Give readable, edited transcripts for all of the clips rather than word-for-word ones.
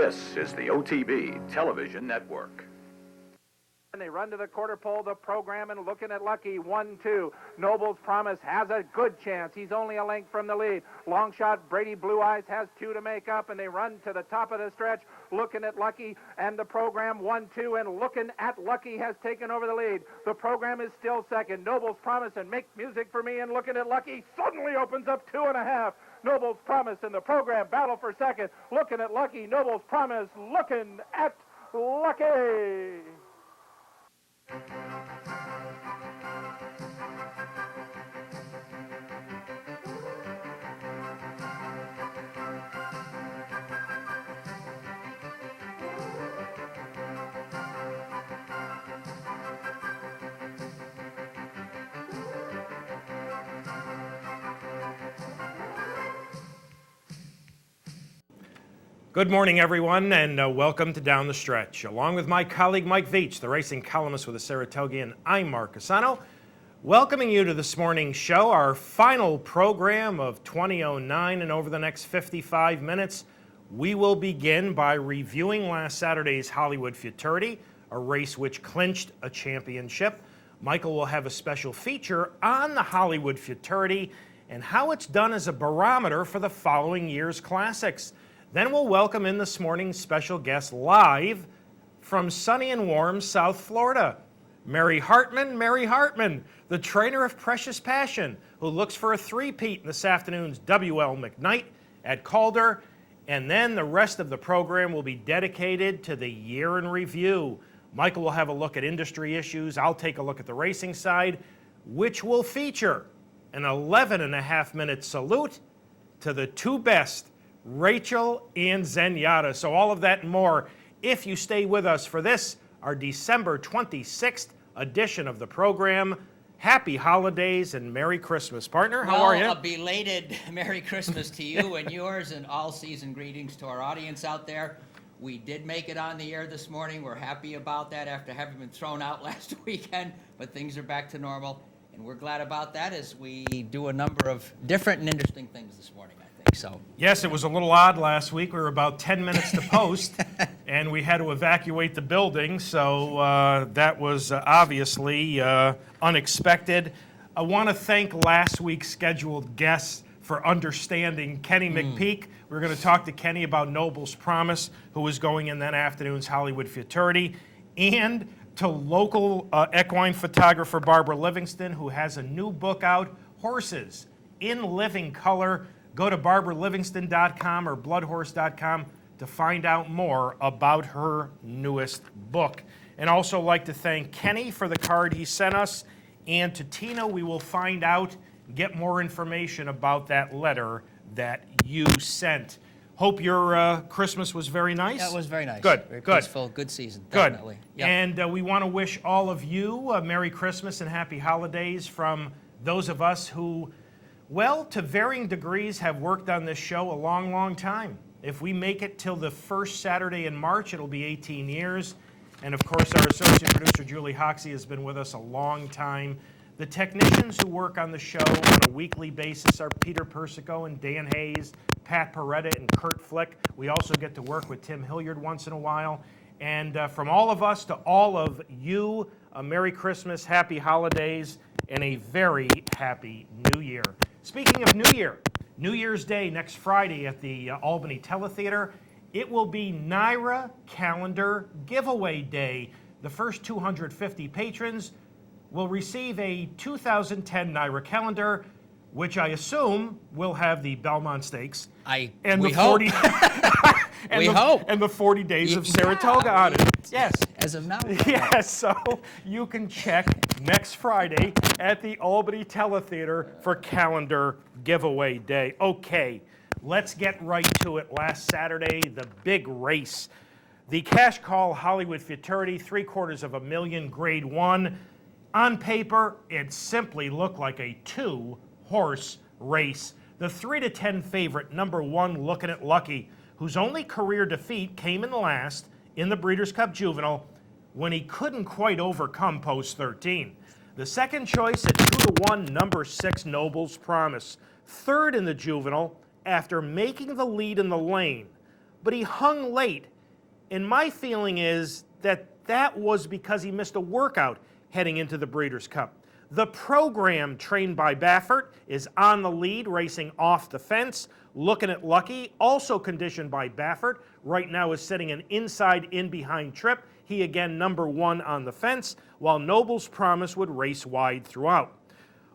This is the OTB Television Network. And they run to the quarter pole, the program, and looking at Lucky. 1-2. Noble's Promise has a good chance. He's only a length from the lead. Long shot, Brady Blue Eyes has 2 to make up, and they run to the top of the stretch, looking at Lucky, and the program 1-2, and looking at Lucky has taken over the lead. The program is still second. Noble's Promise and Make Music for Me, and looking at Lucky, suddenly opens up 2.5. Noble's Promise and the program battle for second. Looking at Lucky, Noble's Promise, looking at Lucky. Good morning, everyone, and welcome to Down the Stretch. Along with my colleague Mike VIETCH, the racing columnist with the Saratogian, I'm Mark CUSANO, welcoming you to this morning's show, our final program of 2009, and over the next 55 minutes, we will begin by reviewing last Saturday's Hollywood Futurity, a race which clinched a championship. Michael will have a special feature on the Hollywood Futurity and how it's done as a barometer for the following year's classics. Then we'll welcome in this morning's special guest live from sunny and warm South Florida, Mary Hartman, the trainer of Precious Passion, who looks for a three-peat in this afternoon's W.L. McKnight at Calder. And then the rest of the program will be dedicated to the year in review. Michael will have a look at industry issues. I'll take a look at the racing side, which will feature an 11.5-minute salute to the two best, Rachel and Zenyatta. So all of that and more, if you stay with us for this, our December 26th edition of the program. Happy holidays and Merry Christmas. Partner, how are you? Well, a belated Merry Christmas to you and yours, and all season greetings to our audience out there. We did make it on the air this morning. We're happy about that after having been thrown out last weekend, but things are back to normal, and we're glad about that as we do a number of different and interesting things this morning. So. Yes, it was a little odd last week. We were about 10 minutes to post, and we had to evacuate the building, so that was obviously unexpected. I want to thank last week's scheduled guests for understanding Kenny McPeak. We're going to talk to Kenny about Noble's Promise, who is going in that afternoon's Hollywood Futurity, and to local equine photographer Barbara Livingston, who has a new book out, Horses in Living Color. Go to barbaralivingston.com or bloodhorse.com to find out more about her newest book. And also like to thank Kenny for the card he sent us. And to Tina, we will find out, get more information about that letter that you sent. Hope your Christmas was very nice. Yeah, it was very nice. Good, very good. Peaceful, good season, good. Definitely. Yep. And we want to wish all of you a Merry Christmas and Happy Holidays from those of us who, well, to varying degrees, have worked on this show a long, long time. If we make it till the first Saturday in March, it'll be 18 years. And of course, our associate producer, Julie Hoxie, has been with us a long time. The technicians who work on the show on a weekly basis are Peter Persico and Dan Hayes, Pat Peretta and Kurt Flick. We also get to work with Tim Hilliard once in a while. And from all of us to all of you, a Merry Christmas, Happy Holidays, and a very Happy New Year. Speaking of New Year, New Year's Day next Friday at the Albany Teletheater, it will be Naira Calendar Giveaway Day. The first 250 patrons will receive a 2010 Naira calendar, which I assume will have the Belmont Stakes and we the hope. 40 and We the, hope. and the 40 days of Saratoga on it. Yes. As of now. Yes, so you can check next Friday at the Albany Teletheater for Calendar Giveaway Day. Okay, let's get right to it. Last Saturday, the big race. The Cash Call Hollywood Futurity, $750,000 Grade 1. On paper, it simply looked like a two-horse race. The 3-10 favorite, number 1, Looking at Lucky, whose only career defeat came in last in the Breeders' Cup Juvenile when he couldn't quite overcome post 13. The second choice at 2-1, number 6, Noble's Promise. Third in the Juvenile after making the lead in the lane, but he hung late. And my feeling is that that was because he missed a workout heading into the Breeders' Cup. The program, trained by Baffert, is on the lead, racing off the fence. Looking at Lucky, also conditioned by Baffert, right now is sitting an inside in behind trip. He again number 1 on the fence, while Noble's Promise would race wide throughout.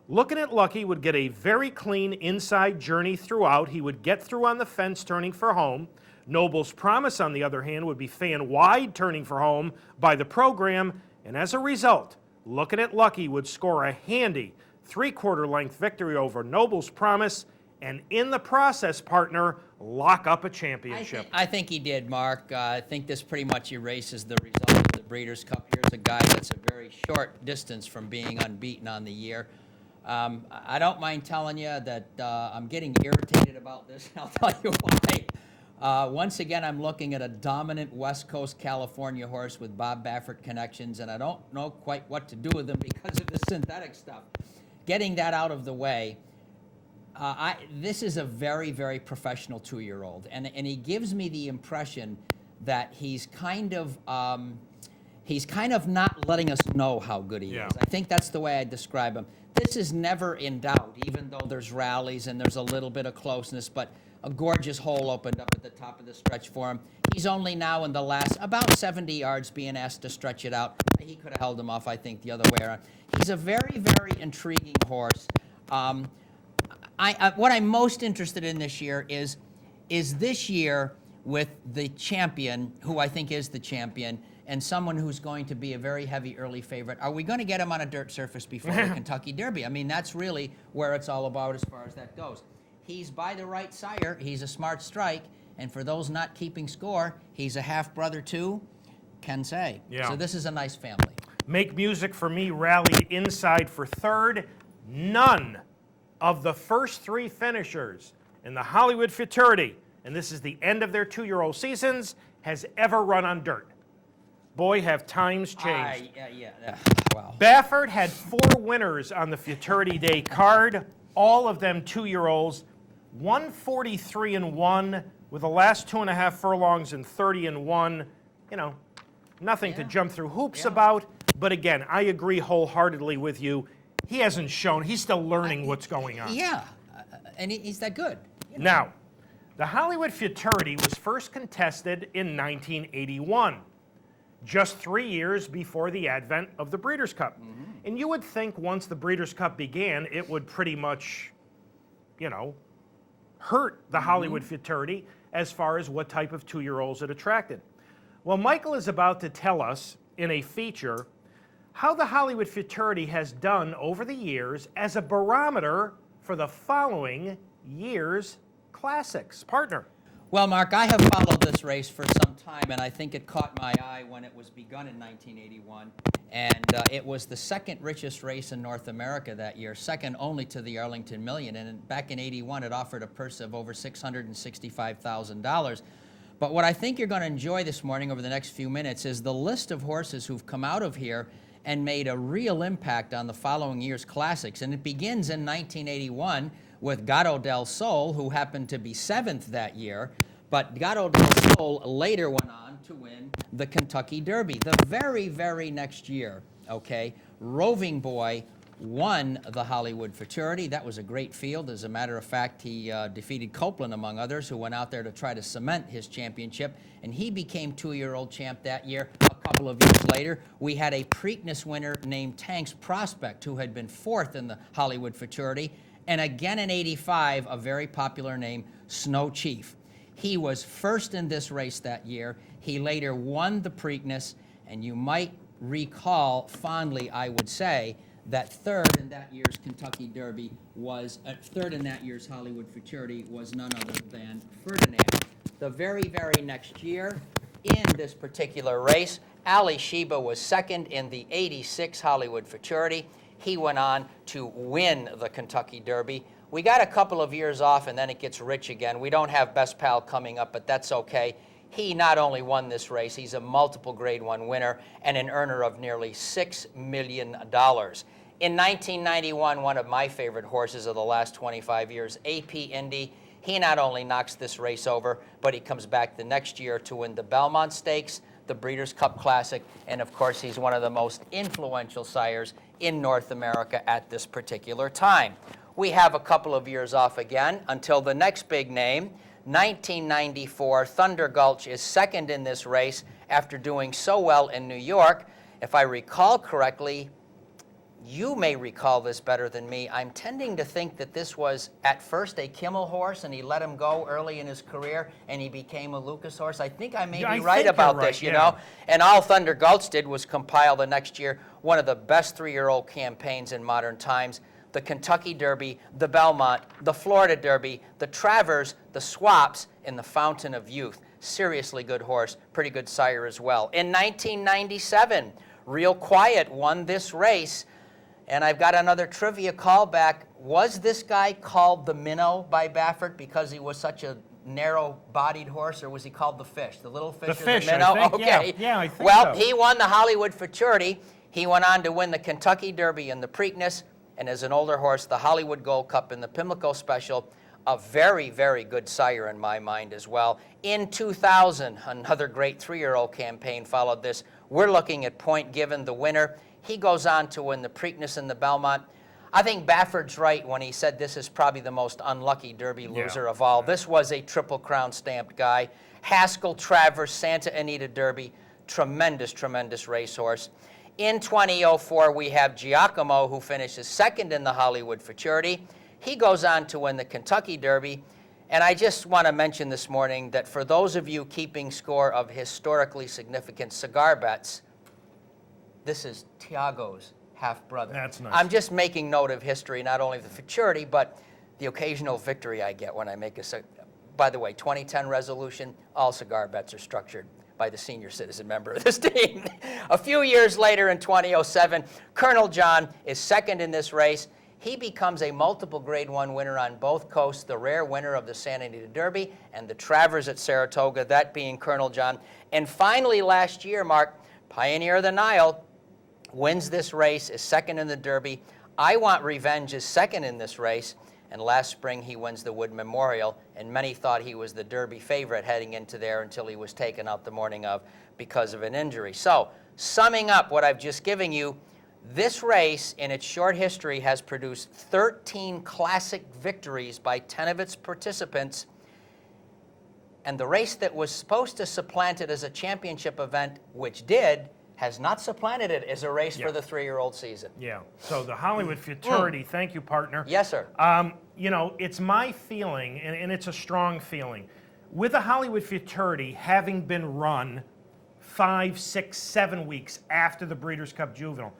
Looking at Lucky would get a very clean inside journey throughout. He would get through on the fence turning for home. Noble's Promise, on the other hand, would be fan wide turning for home by the program, and as a result, Looking at Lucky would score a handy 3/4 length victory over Noble's Promise, and in the process, partner, lock up a championship. I think he did, Mark. I think this pretty much erases the result of the Breeders' Cup. Here's a guy that's a very short distance from being unbeaten on the year. I don't mind telling you that I'm getting irritated about this, and I'll tell you why. Once again, I'm looking at a dominant West Coast California horse with Bob Baffert connections, and I don't know quite what to do with them because of the synthetic stuff. Getting that out of the way, this is a very, very professional 2-year-old, and he gives me the impression that he's kind of not letting us know how good he is. I think that's the way I describe him. This is never in doubt, even though there's rallies and there's a little bit of closeness, but a gorgeous hole opened up at the top of the stretch for him. He's only now in the last about 70 yards being asked to stretch it out. He could have held him off, I think, the other way around. He's a very, very intriguing horse. What I'm most interested in this year is this year with the champion, who I think is the champion, and someone who's going to be a very heavy early favorite. Are we going to get him on a dirt surface before the Kentucky Derby? I mean, that's really where it's all about as far as that goes. He's by the right sire. He's a smart strike. And for those not keeping score, he's a half-brother too, can say. Yeah. So this is a nice family. Make Music for Me rallied inside for third. None of the first 3 finishers in the Hollywood Futurity, and this is the end of their 2-year-old seasons, has ever run on dirt. Boy, have times changed. Wow. Baffert had 4 winners on the Futurity Day card, all of them 2-year-olds, 143-1 with the last 2.5 furlongs and 30-1. You know, nothing to jump through hoops about. But again, I agree wholeheartedly with you. He hasn't shown. He's still learning what's going on. Yeah, and he's that good. You know. Now, the Hollywood Futurity was first contested in 1981, just 3 years before the advent of the Breeders' Cup. And you would think once the Breeders' Cup began, it would pretty much, you know, hurt the Hollywood Futurity as far as what type of 2-year-olds it attracted. Well, Michael is about to tell us in a feature how the Hollywood Futurity has done over the years as a barometer for the following year's classics. Partner. Well, Mark, I have followed this race for some time, and I think it caught my eye when it was begun in 1981. And it was the 2nd richest race in North America that year, second only to the Arlington Million. And back in 81, it offered a purse of over $665,000. But what I think you're going to enjoy this morning over the next few minutes is the list of horses who've come out of here and made a real impact on the following year's classics. And it begins in 1981 with Gato del Sol, who happened to be 7th that year. But Gato del Sol later went on to win the Kentucky Derby. The very, very next year, okay, Roving Boy won the Hollywood Futurity. That was a great field. As a matter of fact, he defeated Copeland, among others, who went out there to try to cement his championship. And he became 2-year-old champ that year. A couple of years later, we had a Preakness winner named Tanks Prospect, who had been 4th in the Hollywood Futurity. And again in 85, a very popular name, Snow Chief. He was 1st in this race that year. He later won the Preakness, and you might recall fondly, I would say, that 3rd in that year's Kentucky Derby was, 3rd in that year's Hollywood Futurity was none other than Ferdinand. The very, very next year, in this particular race, Ali Sheba was 2nd in the 86 Hollywood Futurity. He went on to win the Kentucky Derby. We got a couple of years off, and then it gets rich again. We don't have Best Pal coming up, but that's okay. He not only won this race, he's a multiple Grade 1 winner and an earner of nearly $6 million. In 1991, one of my favorite horses of the last 25 years, AP Indy, He not only knocks this race over, but he comes back the next year to win the Belmont Stakes, the Breeders' Cup Classic, and of course he's one of the most influential sires in North America at this particular time. We have a couple of years off again until the next big name. 1994, Thunder Gulch is second in this race after doing so well in New York. If I recall correctly, you may recall this better than me. I'm tending to think that this was at first a Kimmel horse and he let him go early in his career and he became a Lucas horse. I think I may be right about this, you know. And all Thunder Gulch did was compile the next year one of the best 3-year-old campaigns in modern times. The Kentucky Derby, the Belmont, the Florida Derby, the Travers, the Swaps, and the Fountain of Youth. Seriously good horse, pretty good sire as well. In 1997, Real Quiet won this race. And I've got another trivia callback. Was this guy called the Minnow by Baffert because he was such a narrow-bodied horse, or was he called the Fish? The little fish, The Fish, the Minnow? I think. Okay. Yeah, I think well, so. he won the Hollywood Futurity. He went on to win the Kentucky Derby and the Preakness, and as an older horse, the Hollywood Gold Cup and the Pimlico Special. A very, very good sire in my mind as well. In 2000, another great 3-year-old campaign followed this. We're looking at Point Given, the winner. He goes on to win the Preakness and the Belmont. I think Baffert's right when he said this is probably the most unlucky Derby loser of all. This was a Triple Crown stamped guy. Haskell, Travers, Santa Anita Derby. Tremendous, tremendous racehorse. In 2004, we have Giacomo, who finishes second in the Hollywood Futurity. He goes on to win the Kentucky Derby. And I just want to mention this morning that for those of you keeping score of historically significant cigar bets, this is Tiago's half-brother. That's nice. I'm just making note of history, not only the futurity, but the occasional victory I get when I make a... By the way, 2010 resolution, all cigar bets are structured by the senior citizen member of this team. A few years later in 2007, Colonel John is second in this race. He becomes a multiple Grade 1 winner on both coasts, the rare winner of the Santa Anita Derby and the Travers at Saratoga, that being Colonel John. And finally, last year, Mark, Pioneer of the Nile, wins this race, is second in the Derby. I Want Revenge is second in this race. And last spring, he wins the Wood Memorial. And many thought he was the Derby favorite heading into there until he was taken out the morning of because of an injury. So, summing up what I've just given you, this race, in its short history, has produced 13 classic victories by 10 of its participants. And the race that was supposed to supplant it as a championship event, which did, has not supplanted it as a race for the 3-year-old season. Yeah. So the Hollywood Futurity, thank you, partner. Yes, sir. You know, it's my feeling, and it's a strong feeling, with the Hollywood Futurity having been run 5, 6, 7 weeks after the Breeders' Cup Juvenile,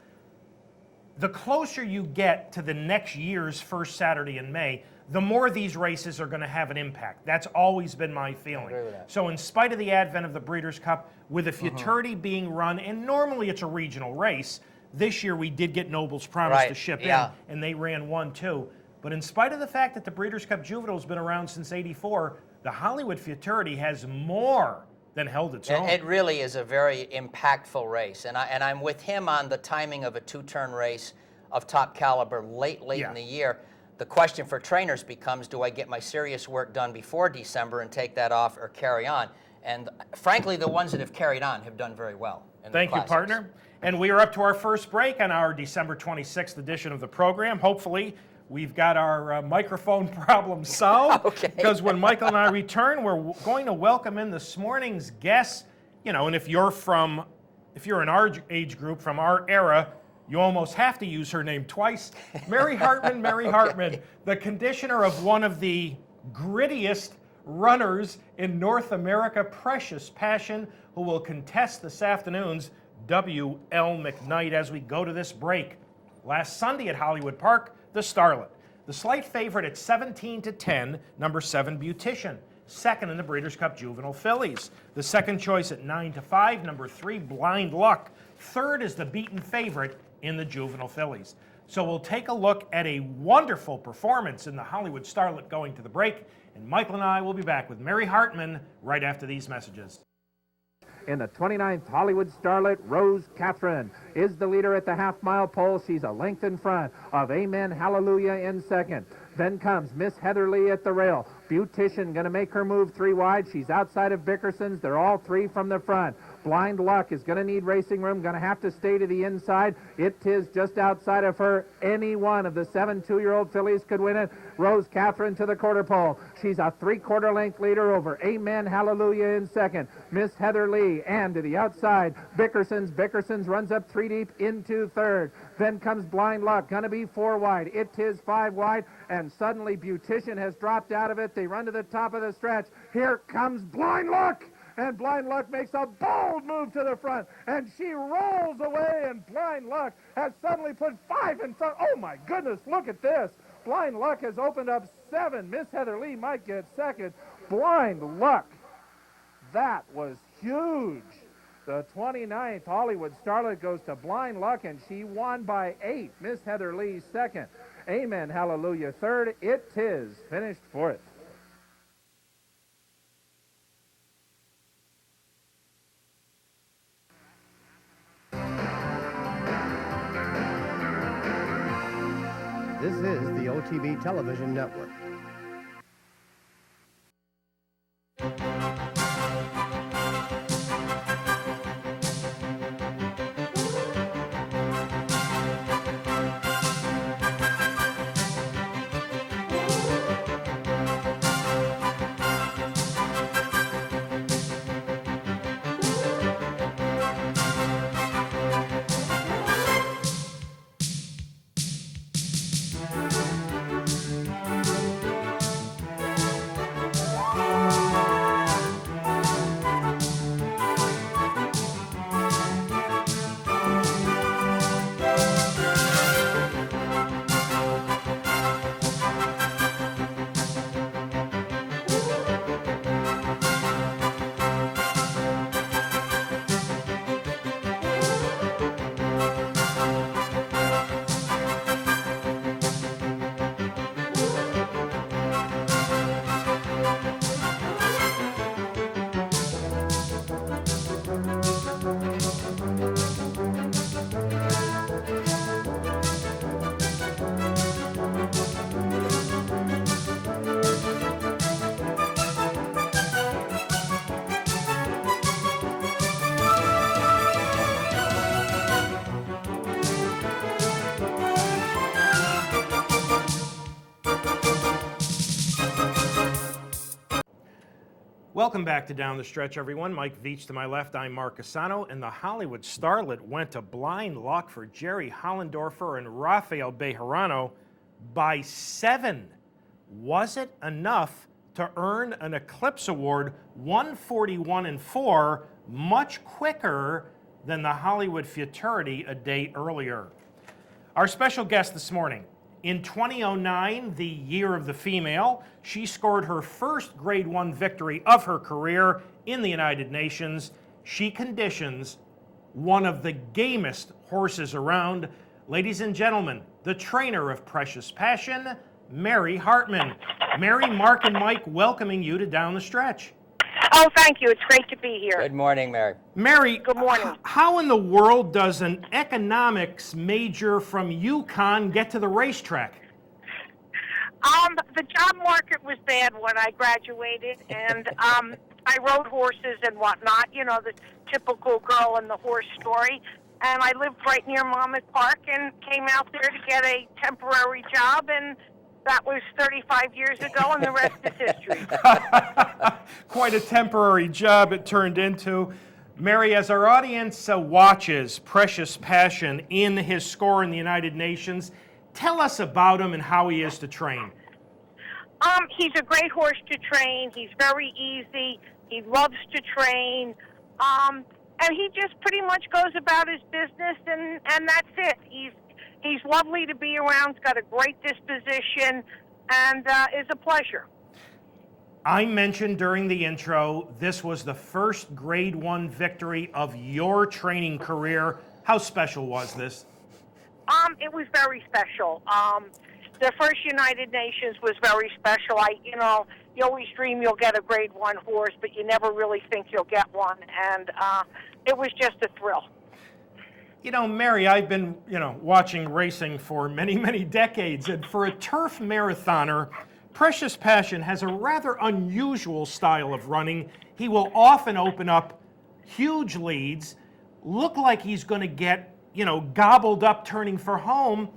the closer you get to the next year's first Saturday in May, the more these races are going to have an impact. That's always been my feeling. I agree with that. So in spite of the advent of the Breeders' Cup, with the Futurity being run, and normally it's a regional race, this year we did get Noble's Promise to ship in, and they ran 1-2. But in spite of the fact that the Breeders' Cup Juvenile has been around since '84, the Hollywood Futurity has more than held its own. It really is a very impactful race. And I'm with him on the timing of a 2-turn race of top caliber late in the year. The question for trainers becomes, do I get my serious work done before December and take that off or carry on? And frankly, the ones that have carried on have done very well. Thank you, partner. And we are up to our first break on our December 26th edition of the program. Hopefully, we've got our microphone problem solved. Okay. Because when Michael and I return, we're going to welcome in this morning's guests. You know, and if you're in our age group, from our era, you almost have to use her name twice. Mary Hartman, Mary Hartman, the conditioner of one of the grittiest runners in North America, Precious Passion, who will contest this afternoon's W.L. McKnight as we go to this break. Last Sunday at Hollywood Park, the Starlet. The slight favorite at 17-10, number 7, Beautician. Second in the Breeders' Cup Juvenile Fillies. The second choice at 9-5, number 3, Blind Luck. Third is the beaten favorite in the Juvenile Fillies. So we'll take a look at a wonderful performance in the Hollywood Starlet going to the break. And Michael and I will be back with Mary Hartman right after these messages. in the 29th Hollywood Starlet, Rose Catherine is the leader at the half-mile pole. She's a length in front of Amen Hallelujah in second. Then comes Miss Heather Lee at the rail. Beautician going to make her move 3 wide. She's outside of Bickerson's. They're all 3 from the front. Blind Luck is going to need racing room, going to have to stay to the inside. It is just outside of her. Any one of the 7 2-year-old fillies could win it. Rose Catherine to the quarter pole. She's a 3/4 length leader over Amen Hallelujah in second. Miss Heather Lee, and to the outside, Bickerson's. Bickerson's runs up 3 deep into third. Then comes Blind Luck, going to be 4 wide. It is 5 wide, and suddenly Beautician has dropped out of it. They run to the top of the stretch. Here comes Blind Luck! And Blind Luck makes a bold move to the front, and she rolls away, and Blind Luck has suddenly put 5 in front. Oh, my goodness, look at this. Blind Luck has opened up 7. Miss Heather Lee might get second. Blind Luck. That was huge. The 29th Hollywood Starlet goes to Blind Luck, and she won by 8. Miss Heather Lee second. Amen Hallelujah third. It is finished fourth. This is the OTB Television Network. Welcome back to Down the Stretch, everyone. Mike Veitch to my left, I'm Mark Casano, and the Hollywood Starlet went to Blind Luck for Jerry Hollendorfer and Rafael Bejarano by 7. Was it enough to earn an Eclipse Award 141-4, much quicker than the Hollywood Futurity a day earlier? Our special guest this morning, in 2009, the year of the female, she scored her first Grade 1 victory of her career in the United Nations. She conditions one of the gamest horses around. Ladies and gentlemen, the trainer of Precious Passion, Mary Hartman. Mary, Mark, and Mike welcoming you to Down the Stretch. Oh, thank you. It's great to be here. Good morning, Mary. Mary, Good morning. How in the world does an economics major from UConn get to the racetrack? The job market was bad when I graduated, and I rode horses and whatnot, you know, the typical girl in the horse story. And I lived right near Monmouth Park and came out there to get a temporary job, and that was 35 years ago, and the rest is history. Quite a temporary job it turned into. Mary, as our audience watches Precious Passion in his score in the United Nations, tell us about him and how he is to train. He's a great horse to train. He's very easy. He loves to train. And he just pretty much goes about his business, and that's it. He's lovely to be around. He's got a great disposition, and is a pleasure. I mentioned during the intro, this was the first Grade 1 victory of your training career. How special was this? It was very special. the first United Nations was very special. You always dream you'll get a Grade 1 horse, but you never really think you'll get one, and it was just a thrill. You know, Mary, I've been, watching racing for many, many decades, and for a turf marathoner, Precious Passion has a rather unusual style of running. He will often open up huge leads, look like he's going to get, gobbled up turning for home,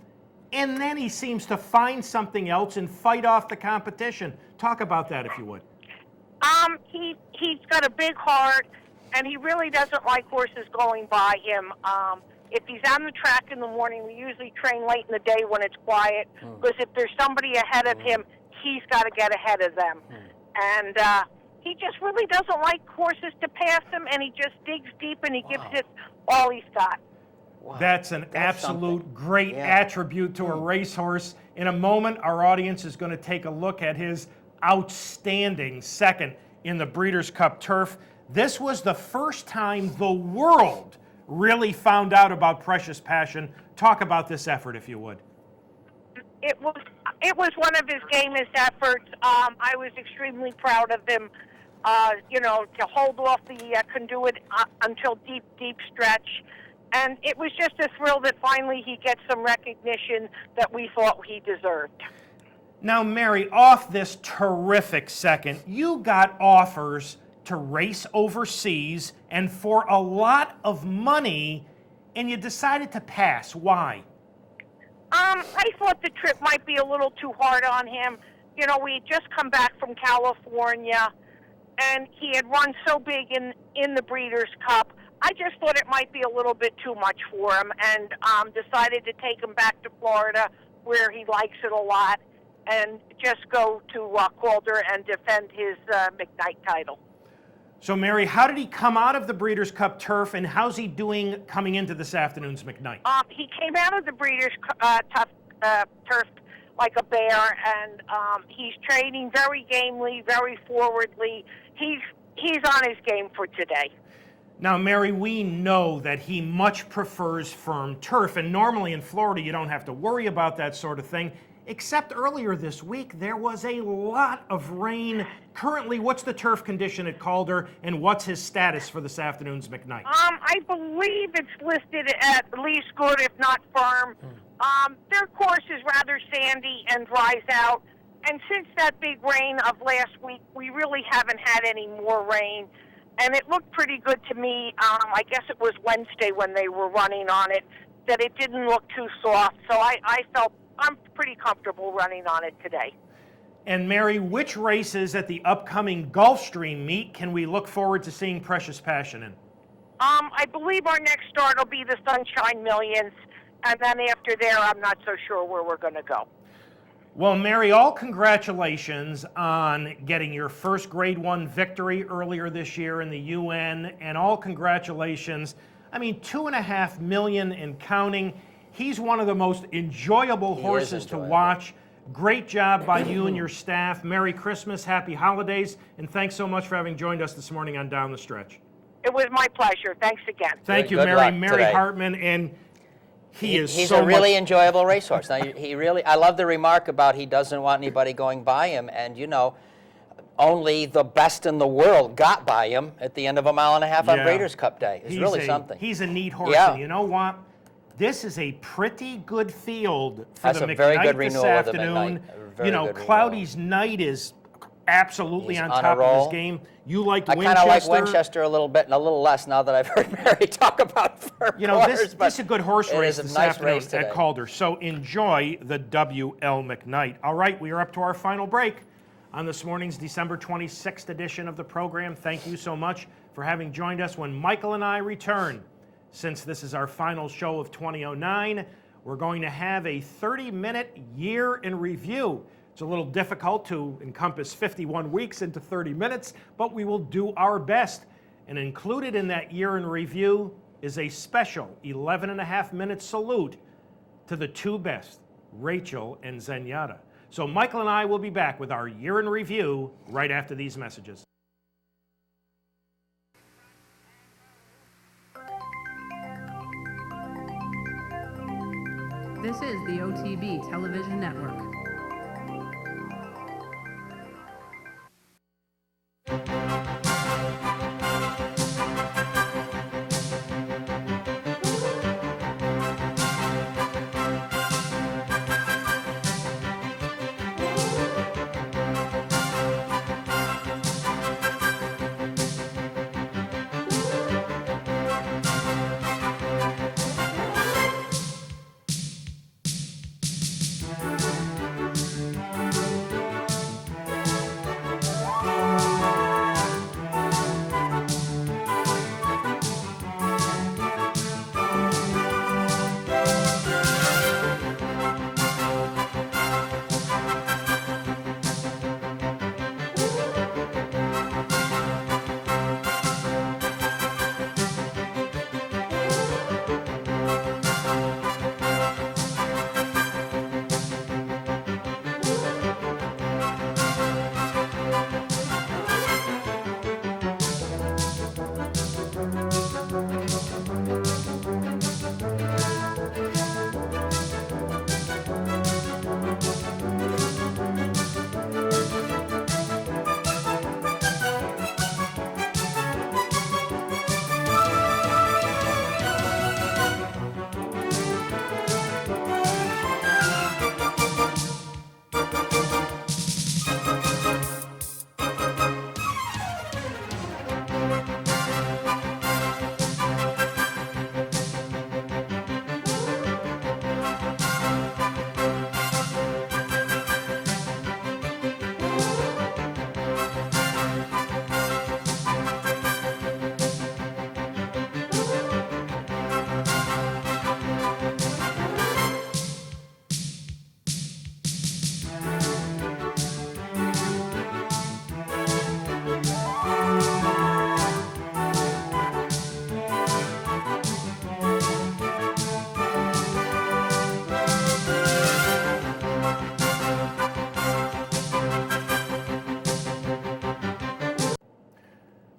and then he seems to find something else and fight off the competition. Talk about that, if you would. He's got a big heart, and he really doesn't like horses going by him. If he's on the track in the morning, we usually train late in the day when it's quiet, because if there's somebody ahead of him, he's got to get ahead of them. And he just really doesn't like horses to pass him, and he just digs deep, and he gives it all he's got. Wow. That's absolute great attribute to a racehorse. In a moment, our audience is going to take a look at his outstanding second in the Breeders' Cup Turf. This was the first time the world really found out about Precious Passion. Talk about this effort, if you would. It was one of his gamest efforts. I was extremely proud of him. To hold off the conduit until deep stretch. And it was just a thrill that finally he gets some recognition that we thought he deserved. Now, Mary, off this terrific second, you got offers to race overseas and for a lot of money, and you decided to pass. Why? I thought the trip might be a little too hard on him. We had just come back from California, and he had run so big in the Breeders' Cup. I just thought it might be a little bit too much for him, and decided to take him back to Florida, where he likes it a lot, and just go to Calder and defend his McKnight title. So, Mary, how did he come out of the Breeders' Cup Turf, and how's he doing coming into this afternoon's McKnight? He came out of the Breeders' Turf like a bear, and he's training very gamely, very forwardly. He's on his game for today. Now, Mary, we know that he much prefers firm turf, and normally in Florida you don't have to worry about that sort of thing, except earlier this week there was a lot of rain. Currently, what's the turf condition at Calder, and what's his status for this afternoon's McKnight? I believe it's listed at least good, if not firm. Their course is rather sandy and dries out, and since that big rain of last week, we really haven't had any more rain. And it looked pretty good to me. I guess it was Wednesday when they were running on it, that it didn't look too soft. So I felt I'm pretty comfortable running on it today. And Mary, which races at the upcoming Gulfstream meet can we look forward to seeing Precious Passion in? I believe our next start will be the Sunshine Millions. And then after there, I'm not so sure where we're going to go. Well, Mary, all congratulations on getting your first Grade 1 victory earlier this year in the UN, and all congratulations. I mean, $2.5 million and counting. He's one of the most enjoyable horses to watch. Great job by you and your staff. Merry Christmas, happy holidays, and thanks so much for having joined us this morning on Down the Stretch. It was my pleasure. Thanks again. Thank you, Mary. Mary Hartman, and he's a really enjoyable racehorse. Now, I love the remark about he doesn't want anybody going by him, and only the best in the world got by him at the end of a mile and a half on Breeders' Cup Day. It's really something. He's a neat horse, and you know what? This is a pretty good field for the McKnight this afternoon. Cloudy's Night is absolutely on top of his game. You like Winchester. I kind of like Winchester a little bit and a little less now that I've heard Mary talk about this is a good horse race this afternoon at Calder. So enjoy the W.L. McKnight. All right, we are up to our final break on this morning's December 26th edition of the program. Thank you so much for having joined us when Michael and I return. Since this is our final show of 2009, we're going to have a 30-minute year in review. It's a little difficult to encompass 51 weeks into 30 minutes, but we will do our best. And included in that year in review is a special 11.5-minute salute to the two best, Rachel and Zenyatta. So Michael and I will be back with our year in review right after these messages. This is the OTB Television Network.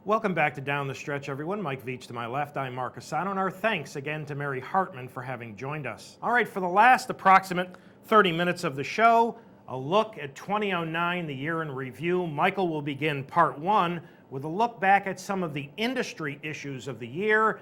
Welcome back to Down the Stretch, everyone. Mike Veitch to my left. I'm Mark CUSANO, and our thanks again to Mary Hartman for having joined us. All right, for the last approximate 30 minutes of the show, a look at 2009, the year in review. Michael will begin part one with a look back at some of the industry issues of the year,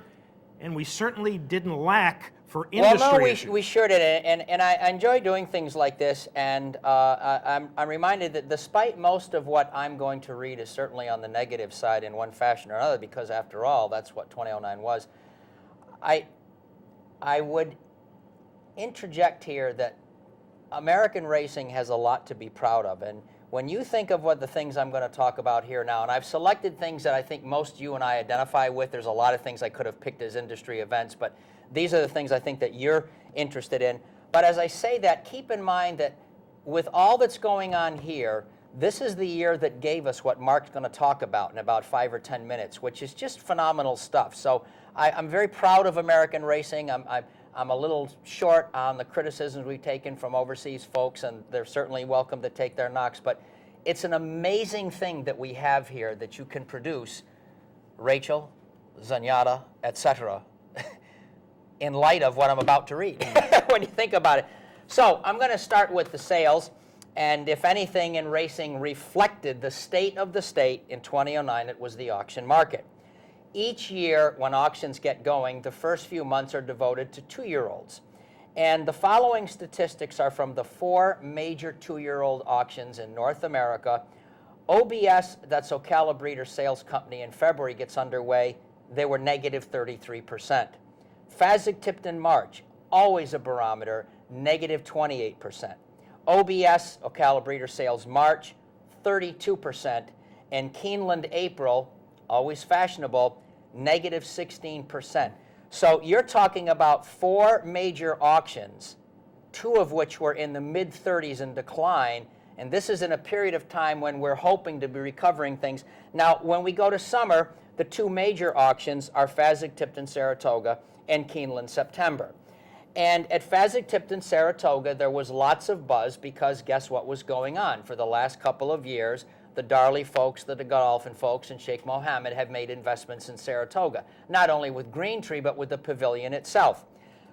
and we certainly didn't lack for industry Well, no, issues. we sure did, and I enjoy doing things like this, and I'm reminded that despite most of what I'm going to read is certainly on the negative side in one fashion or another, because after all, that's what 2009 was, I would interject here that American racing has a lot to be proud of, and when you think of what the things I'm going to talk about here now, and I've selected things that I think most you and I identify with. There's a lot of things I could have picked as industry events, but these are the things I think that you're interested in. But as I say that, keep in mind that with all that's going on here, this is the year that gave us what Mark's going to talk about in about 5 or 10 minutes, which is just phenomenal stuff. So I'm very proud of American racing. I'm a little short on the criticisms we've taken from overseas folks, and they're certainly welcome to take their knocks, but it's an amazing thing that we have here that you can produce, Rachel, Zenyatta, etc., in light of what I'm about to read, when you think about it. So I'm going to start with the sales, and if anything in racing reflected the state of the state in 2009, it was the auction market. Each year, when auctions get going, the first few months are devoted to 2-year-olds. And the following statistics are from the 4 major 2-year-old auctions in North America. OBS, that's Ocala Breeder Sales Company, in February gets underway. They were negative 33%. Fasig-Tipton March, always a barometer, negative 28%. OBS, Ocala Breeder Sales March, 32%. And Keeneland April, always fashionable, negative 16%. So you're talking about 4 major auctions, 2 of which were in the mid-30s in decline, and this is in a period of time when we're hoping to be recovering things. Now, when we go to summer, the 2 major auctions are Fasig-Tipton Saratoga and Keeneland September. And at Fasig-Tipton Saratoga, there was lots of buzz because guess what was going on? For the last couple of years, the Darley folks, the Godolphin folks, and Sheikh Mohammed have made investments in Saratoga, not only with Green Tree, but with the pavilion itself.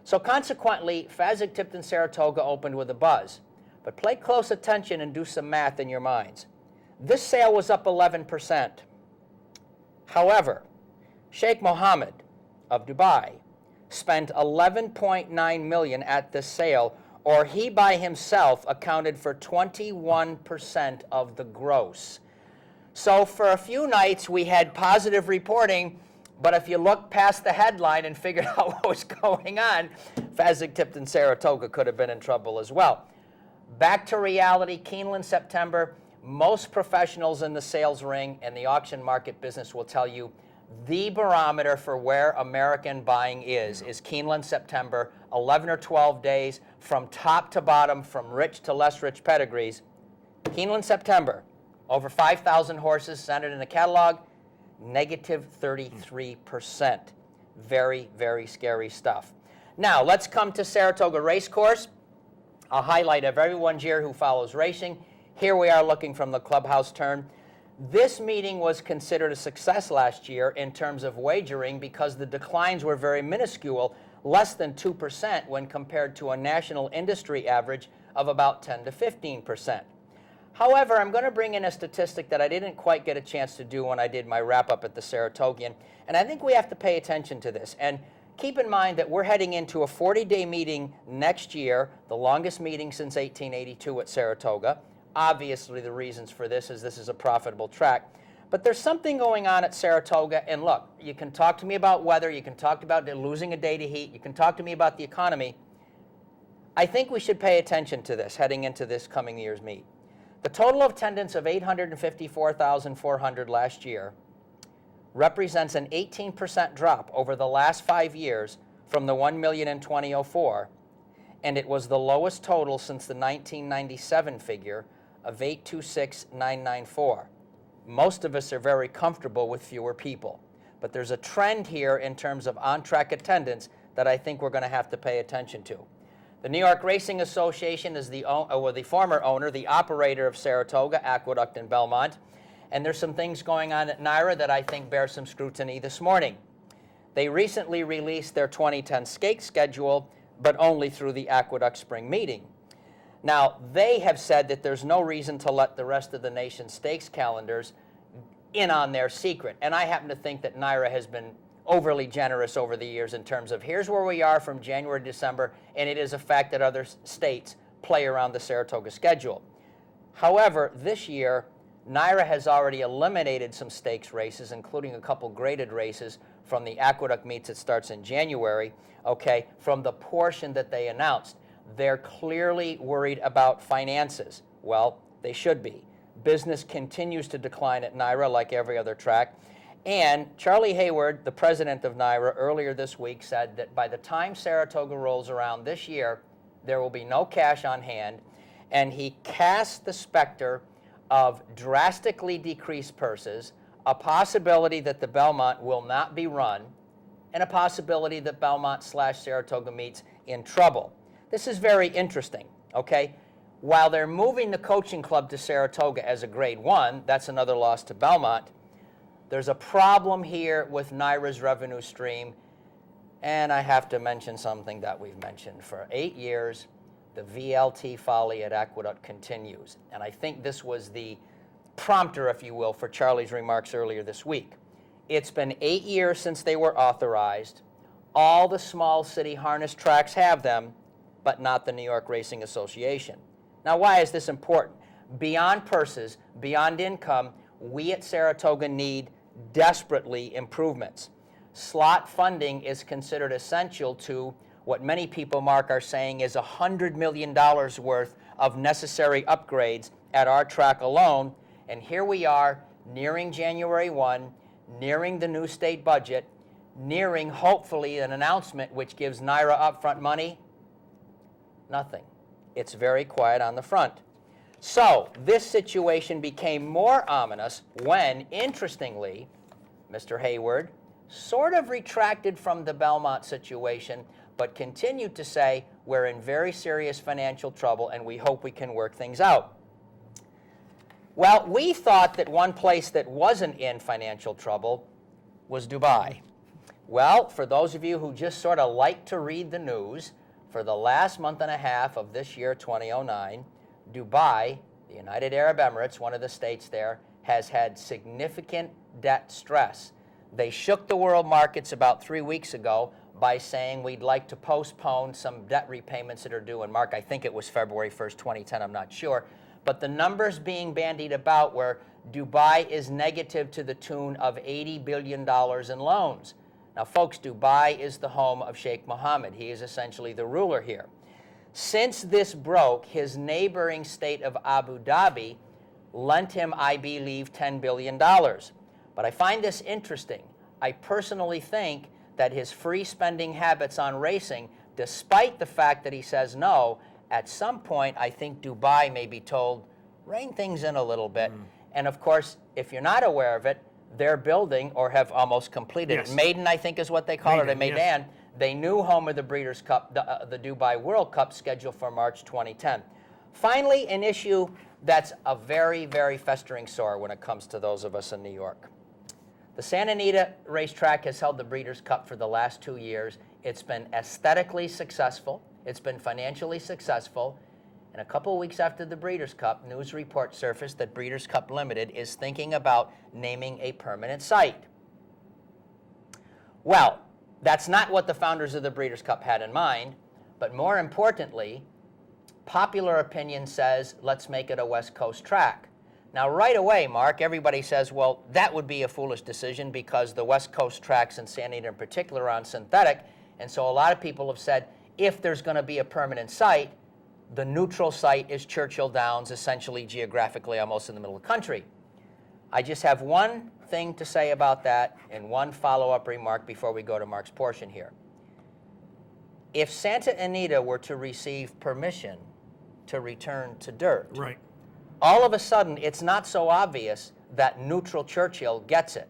So consequently, Fasig-Tipton Saratoga opened with a buzz. But pay close attention and do some math in your minds. This sale was up 11%. However, Sheikh Mohammed of Dubai spent $11.9 million at this sale, or he by himself accounted for 21% of the gross. So for a few nights we had positive reporting, but if you look past the headline and figured out what was going on, Fasig-Tipton Saratoga could have been in trouble as well. Back to reality, Keeneland September, most professionals in the sales ring and the auction market business will tell you the barometer for where American buying is Keeneland September, 11 or 12 days from top to bottom, from rich to less rich pedigrees. Keeneland September, over 5,000 horses centered in the catalog, negative 33%. Very, very scary stuff. Now, let's come to Saratoga Racecourse, a highlight of everyone's year who follows racing. Here we are looking from the clubhouse turn. This meeting was considered a success last year in terms of wagering because the declines were very minuscule, less than 2% when compared to a national industry average of about 10 to 15%. However, I'm going to bring in a statistic that I didn't quite get a chance to do when I did my wrap-up at the Saratogian, and I think we have to pay attention to this. And keep in mind that we're heading into a 40-day meeting next year, the longest meeting since 1882 at Saratoga. Obviously, the reasons for this is a profitable track. But there's something going on at Saratoga, and look, you can talk to me about weather, you can talk about losing a day to heat, you can talk to me about the economy. I think we should pay attention to this heading into this coming year's meet. The total attendance of 854,400 last year represents an 18% drop over the last 5 years from the 1 million in 2004, and it was the lowest total since the 1997 figure of 826,994. Most of us are very comfortable with fewer people, but there's a trend here in terms of on-track attendance that I think we're going to have to pay attention to. The New York Racing Association is the former owner, the operator of Saratoga, Aqueduct, and Belmont, And there's some things going on at NYRA that I think bear some scrutiny this morning. They recently released their 2010 skate schedule, but only through the Aqueduct Spring meeting. Now, they have said that there's no reason to let the rest of the nation's stakes calendars in on their secret. And I happen to think that NYRA has been overly generous over the years in terms of here's where we are from January to December, and it is a fact that other states play around the Saratoga schedule. However, this year, NYRA has already eliminated some stakes races, including a couple graded races from the Aqueduct meets that starts in January, okay, from the portion that they announced. They're clearly worried about finances. Well, they should be. Business continues to decline at NYRA like every other track. And Charlie Hayward, the president of NYRA, earlier this week said that by the time Saratoga rolls around this year, there will be no cash on hand, and he cast the specter of drastically decreased purses, a possibility that the Belmont will not be run, and a possibility that Belmont/Saratoga meets in trouble. This is very interesting, okay? While they're moving the coaching club to Saratoga as a grade 1, that's another loss to Belmont, there's a problem here with NYRA's revenue stream, and I have to mention something that we've mentioned for 8 years. The VLT folly at Aqueduct continues. And I think this was the prompter, if you will, for Charlie's remarks earlier this week. It's been 8 years since they were authorized. All the small city harness tracks have them, but not the New York Racing Association. Now, why is this important? Beyond purses, beyond income, we at Saratoga need desperately improvements. Slot funding is considered essential to what many people, Mark, are saying is $100 million worth of necessary upgrades at our track alone. And here we are, nearing January 1, nearing the new state budget, nearing, hopefully, an announcement which gives NYRA upfront money. Nothing. It's very quiet on the front. So this situation became more ominous when, interestingly, Mr. Hayward sort of retracted from the Belmont situation, but continued to say, we're in very serious financial trouble and we hope we can work things out. Well, we thought that one place that wasn't in financial trouble was Dubai. Well, for those of you who just sort of like to read the news, for the last month and a half of this year, 2009, Dubai, the United Arab Emirates, one of the states there, has had significant debt stress. They shook the world markets about 3 weeks ago by saying we'd like to postpone some debt repayments that are due. And Mark, I think it was February 1st, 2010, I'm not sure. But the numbers being bandied about where Dubai is negative to the tune of $80 billion in loans. Now, folks, Dubai is the home of Sheikh Mohammed. He is essentially the ruler here. Since this broke, his neighboring state of Abu Dhabi lent him, I believe, $10 billion. But I find this interesting. I personally think that his free spending habits on racing, despite the fact that he says no, at some point I think Dubai may be told, rein things in a little bit. And of course, if you're not aware of it, they're building or have almost completed it. Maiden, I think is what they call it at Maidan. Yes. They knew home of the Breeders' Cup, the Dubai World Cup scheduled for March 2010. Finally, an issue that's a very, very festering sore when it comes to those of us in New York. The Santa Anita racetrack has held the Breeders' Cup for the last 2 years. It's been aesthetically successful. It's been financially successful. And a couple of weeks after the Breeders' Cup, news report surfaced that Breeders' Cup Limited is thinking about naming a permanent site. Well, that's not what the founders of the Breeders' Cup had in mind, but more importantly, popular opinion says, let's make it a West Coast track. Now, right away, Mark, everybody says, well, that would be a foolish decision because the West Coast tracks in Santa Anita in particular are on synthetic, and so a lot of people have said, if there's going to be a permanent site, the neutral site is Churchill Downs, essentially geographically almost in the middle of the country. I just have one thing to say about that and one follow-up remark before we go to Mark's portion here. If Santa Anita were to receive permission to return to dirt, Right. all of a sudden it's not so obvious that neutral Churchill gets it.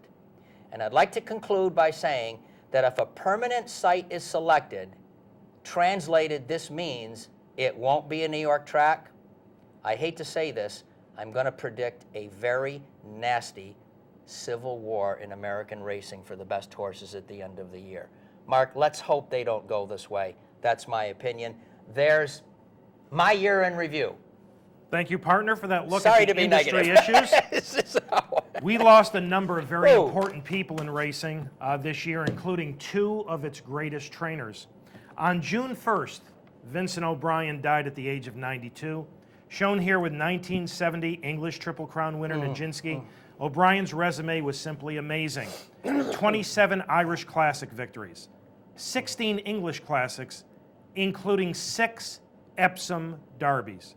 And I'd like to conclude by saying that if a permanent site is selected, translated, this means it won't be a New York track. I hate to say this, I'm going to predict a very nasty civil war in American racing for the best horses at the end of the year. Mark, let's hope they don't go this way. That's my opinion. There's my year in review. Thank you, partner, for that look Sorry at to the be industry negative. issues. We lost a number of very Whoa. important people in racing this year, including two of its greatest trainers. On June 1st, Vincent O'Brien died at the age of 92. Shown here with 1970 English Triple Crown winner Nijinsky, O'Brien's resume was simply amazing. 27 Irish Classic victories, 16 English Classics, including 6 Epsom Derbies.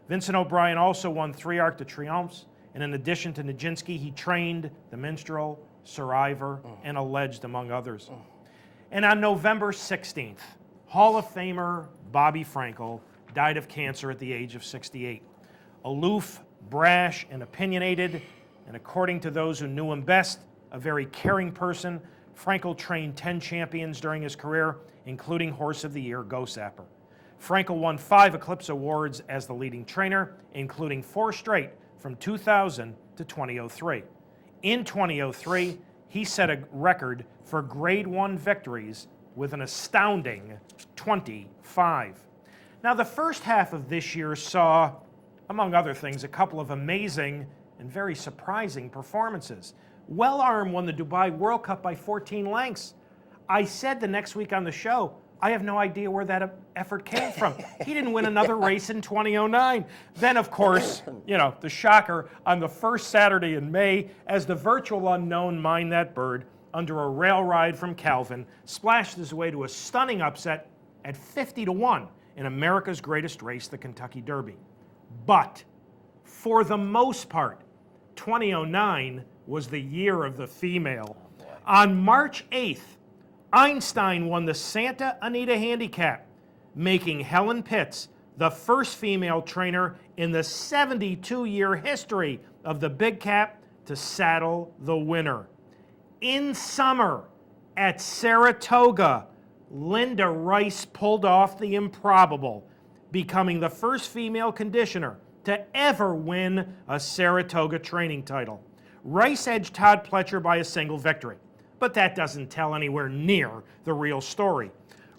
Vincent O'Brien also won 3 Arc de Triomphes, and in addition to Nijinsky, he trained the Minstrel, Sir Ivor, and Alleged, among others. And on November 16th, Hall of Famer Bobby Frankel died of cancer at the age of 68. Aloof, brash, and opinionated, and according to those who knew him best, a very caring person, Frankel trained 10 champions during his career, including Horse of the Year, Go Sapper. Frankel won 5 Eclipse Awards as the leading trainer, including 4 straight from 2000 to 2003. In 2003, he set a record for Grade 1 victories with an astounding 25. Now, the first half of this year saw, among other things, a couple of amazing and very surprising performances. Well-Armed won the Dubai World Cup by 14 lengths. I said the next week on the show, I have no idea where that effort came from. He didn't win another race in 2009. Then, of course, you know, the shocker on the first Saturday in May, as the virtual unknown Mind That Bird, under a rail ride from Calvin, splashed his way to a stunning upset at 50-1 in America's greatest race, the Kentucky Derby. But, for the most part, 2009 was the year of the female. On March 8th, Einstein won the Santa Anita Handicap, making Helen Pitts the first female trainer in the 72-year history of the Big Cap to saddle the winner. In summer, at Saratoga, Linda Rice pulled off the improbable, becoming the first female conditioner to ever win a Saratoga training title. Rice edged Todd Pletcher by a single victory, but that doesn't tell anywhere near the real story.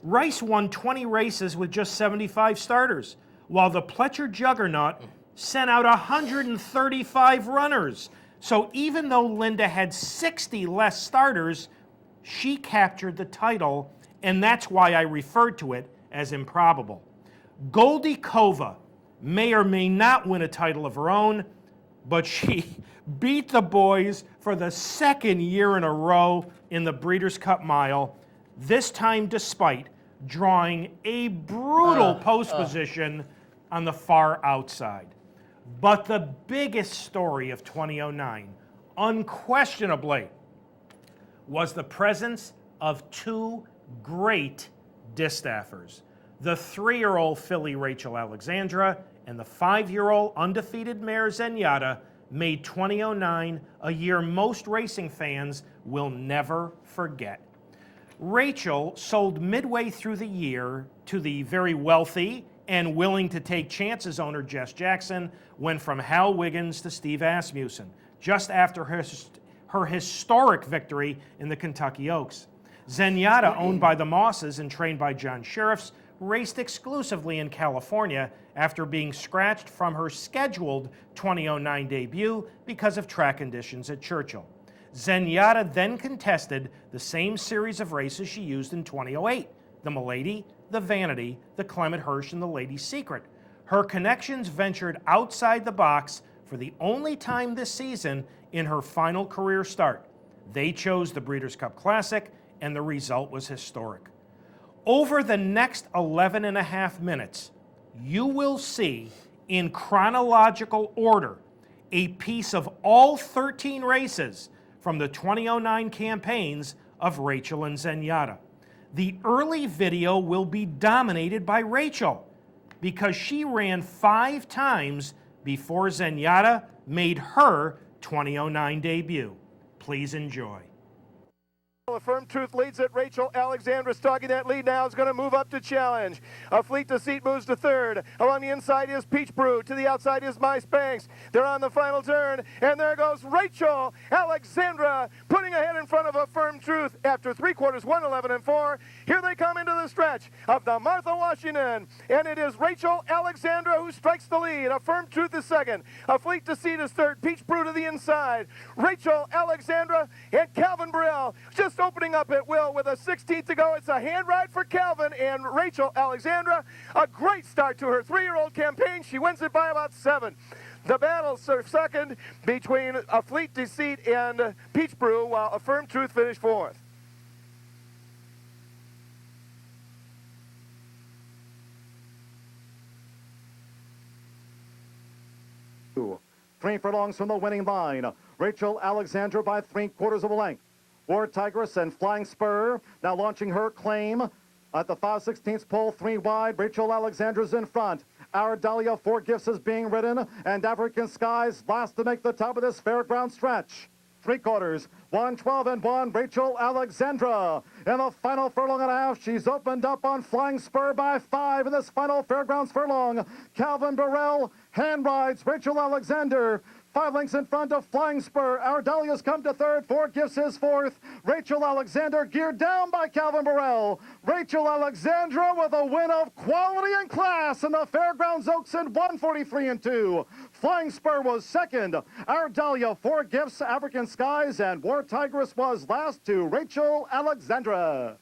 Rice won 20 races with just 75 starters, while the Pletcher juggernaut sent out 135 runners. So even though Linda had 60 less starters, she captured the title, and that's why I referred to it as improbable. Goldie Kova may or may not win a title of her own, but she beat the boys for the second year in a row in the Breeders' Cup Mile, this time despite drawing a brutal post position on the far outside. But the biggest story of 2009, unquestionably, was the presence of 2 great distaffers. The 3-year-old filly Rachel Alexandra and the 5-year-old undefeated mare Zenyatta made 2009 a year most racing fans will never forget. Rachel sold midway through the year to the very wealthy and willing to take chances owner Jess Jackson, went from Hal Wiggins to Steve Asmussen, just after her historic victory in the Kentucky Oaks. Zenyatta, owned by the Mosses and trained by John Sheriffs, raced exclusively in California after being scratched from her scheduled 2009 debut because of track conditions at Churchill. Zenyatta then contested the same series of races she used in 2008, the Milady, the Vanity, the Clement Hirsch, and the Lady's Secret. Her connections ventured outside the box for the only time this season in her final career start. They chose the Breeders' Cup Classic, and the result was historic. Over the next 11 and a half minutes, you will see, in chronological order, a piece of all 13 races from the 2009 campaigns of Rachel and Zenyatta. The early video will be dominated by Rachel because she ran 5 times before Zenyatta made her 2009 debut. Please enjoy. A Firm Truth leads it. Rachel Alexandra stalking that lead now is going to move up to challenge. A Fleet Deceit moves to third. Along the inside is Peach Brew. To the outside is My Spanx. They're on the final turn, and there goes Rachel Alexandra putting ahead in front of A Firm Truth after 3/4, 1:11.4. Here they come into the stretch of the Martha Washington, and it is Rachel Alexandra who strikes the lead. A Firm Truth is second. A Fleet Deceit is third. Peach Brew to the inside. Rachel Alexandra and Calvin Burrell just opening up at will with a 16th to go. It's a hand ride for Calvin and Rachel Alexandra. A great start to her 3-year-old campaign. She wins it by about 7. The battles are second between A Fleet Deceit and Peach Brew, while A Firm Truth finished 4th. Three furlongs from the winning line. Rachel Alexandra by 3/4 of a length. War Tigress and Flying Spur now launching her claim at the 5/16 pole, 3 wide. Rachel Alexandra's in front. Our Dahlia 4 Gifts is being ridden, and African Skies last to make the top of this fairground stretch. 3/4, 1:12.1. Rachel Alexandra in the final furlong and a half. She's opened up on Flying Spur by 5 in this final fairgrounds furlong. Calvin Burrell hand rides Rachel Alexander. 5 lengths in front of Flying Spur. Our Dahlia's come to third. 4 Gifts is fourth. Rachel Alexander geared down by Calvin Burrell. Rachel Alexandra with a win of quality and class in the Fairgrounds Oaks in 1:43.2. Flying Spur was second. Our Dahlia, 4 Gifts, African Skies, and War Tigress was last to Rachel Alexandra.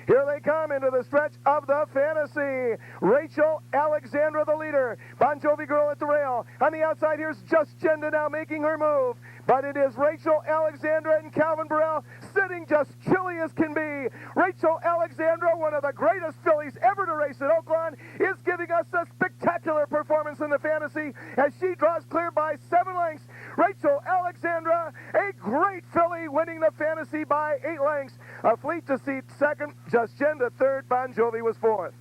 Here they come into the stretch of the Fantasy. Rachel Alexandra, the leader. Bon Jovi Girl at the rail. On the outside, here's Just Genda now making her move. But it is Rachel Alexandra and Calvin Burrell sitting just chilly as can be. Rachel Alexandra, one of the greatest fillies ever to race at Oakland, is giving us a spectacular performance in the Fantasy as she draws clear by 7 lengths. Rachel Alexandra, a great filly, winning the Fantasy by 8 lengths. A Fleet Deceit second, Just Genda third, Bon Jovi was 4th.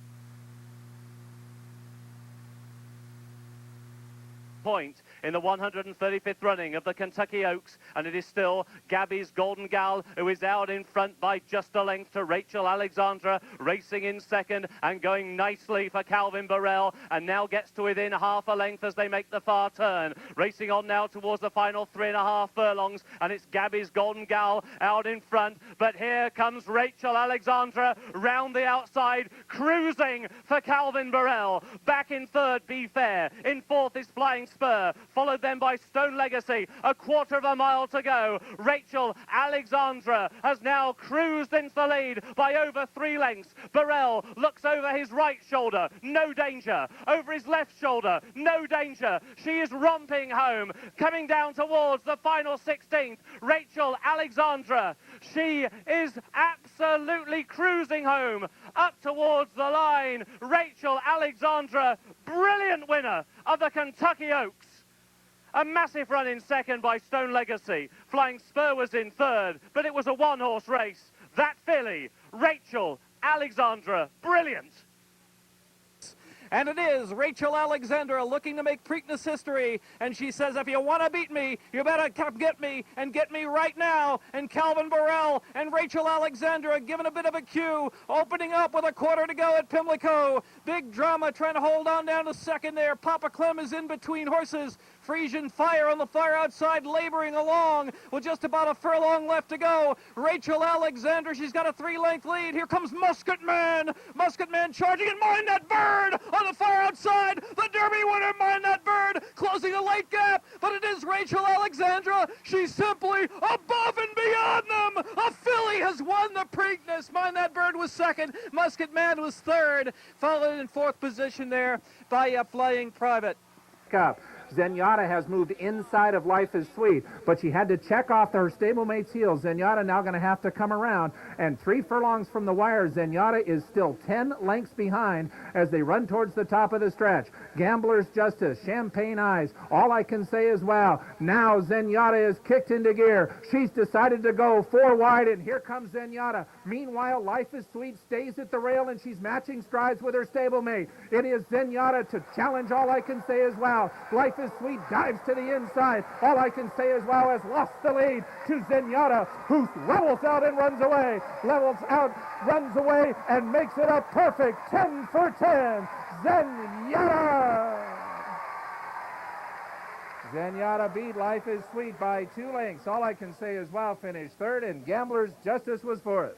Point in the 135th running of the Kentucky Oaks, and it is still Gabby's Golden Gal who is out in front by just a length to Rachel Alexandra, racing in second and going nicely for Calvin Burrell, and now gets to within half a length as they make the far turn. Racing on now towards the final 3.5 furlongs, and it's Gabby's Golden Gal out in front, but here comes Rachel Alexandra round the outside, cruising for Calvin Burrell. Back in third, Be Fair. In fourth is Flying Spur, followed then by Stone Legacy. 1/4 of a mile to go. Rachel Alexandra has now cruised into the lead by over 3 lengths. Burrell looks over his right shoulder, no danger. Over his left shoulder, no danger. She is romping home, coming down towards the final 16th. Rachel Alexandra, she is absolutely cruising home up towards the line. Rachel Alexandra, brilliant winner of the Kentucky Oaks. A massive run in second by Stone Legacy. Flying Spur was in third, but it was a 1-horse race. That filly, Rachel Alexandra, brilliant. And it is Rachel Alexandra looking to make Preakness history. And she says, if you want to beat me, you better come get me, and get me right now. And Calvin Burrell and Rachel Alexandra giving a bit of a cue, opening up with 1/4 to go at Pimlico. Big drama trying to hold on down to second there. Papa Clem is in between horses. Frisian Fire on the far outside, laboring along with just about a furlong left to go. Rachel Alexandra, she's got a 3-length lead. Here comes Musket Man. Musket Man charging, and Mind That Bird on the far outside. The Derby winner, Mind That Bird, closing a late gap. But it is Rachel Alexandra. She's simply above and beyond them. A filly has won the Preakness. Mind That Bird was second. Musket Man was third. Followed in 4th position there by a Flying Private. Cup. Zenyatta has moved inside of Life is Sweet, but she had to check off her stablemate's heels. Zenyatta now going to have to come around, and 3 furlongs from the wire, Zenyatta is still 10 lengths behind as they run towards the top of the stretch. Gambler's Justice, Champagne Eyes, all I can say is wow. Now Zenyatta is kicked into gear. She's decided to go 4 wide, and here comes Zenyatta. Meanwhile, Life is Sweet stays at the rail, and she's matching strides with her stablemate. It is Zenyatta to challenge, all I can say is wow. Life Life is Sweet dives to the inside. All I Can Say Is Wow has lost the lead to Zenyatta, who levels out and runs away. Levels out, runs away, and makes it a perfect 10 for 10. Zenyatta! Zenyatta beat Life is Sweet by 2 lengths. All I Can Say Is Wow finished third, and Gambler's Justice was fourth.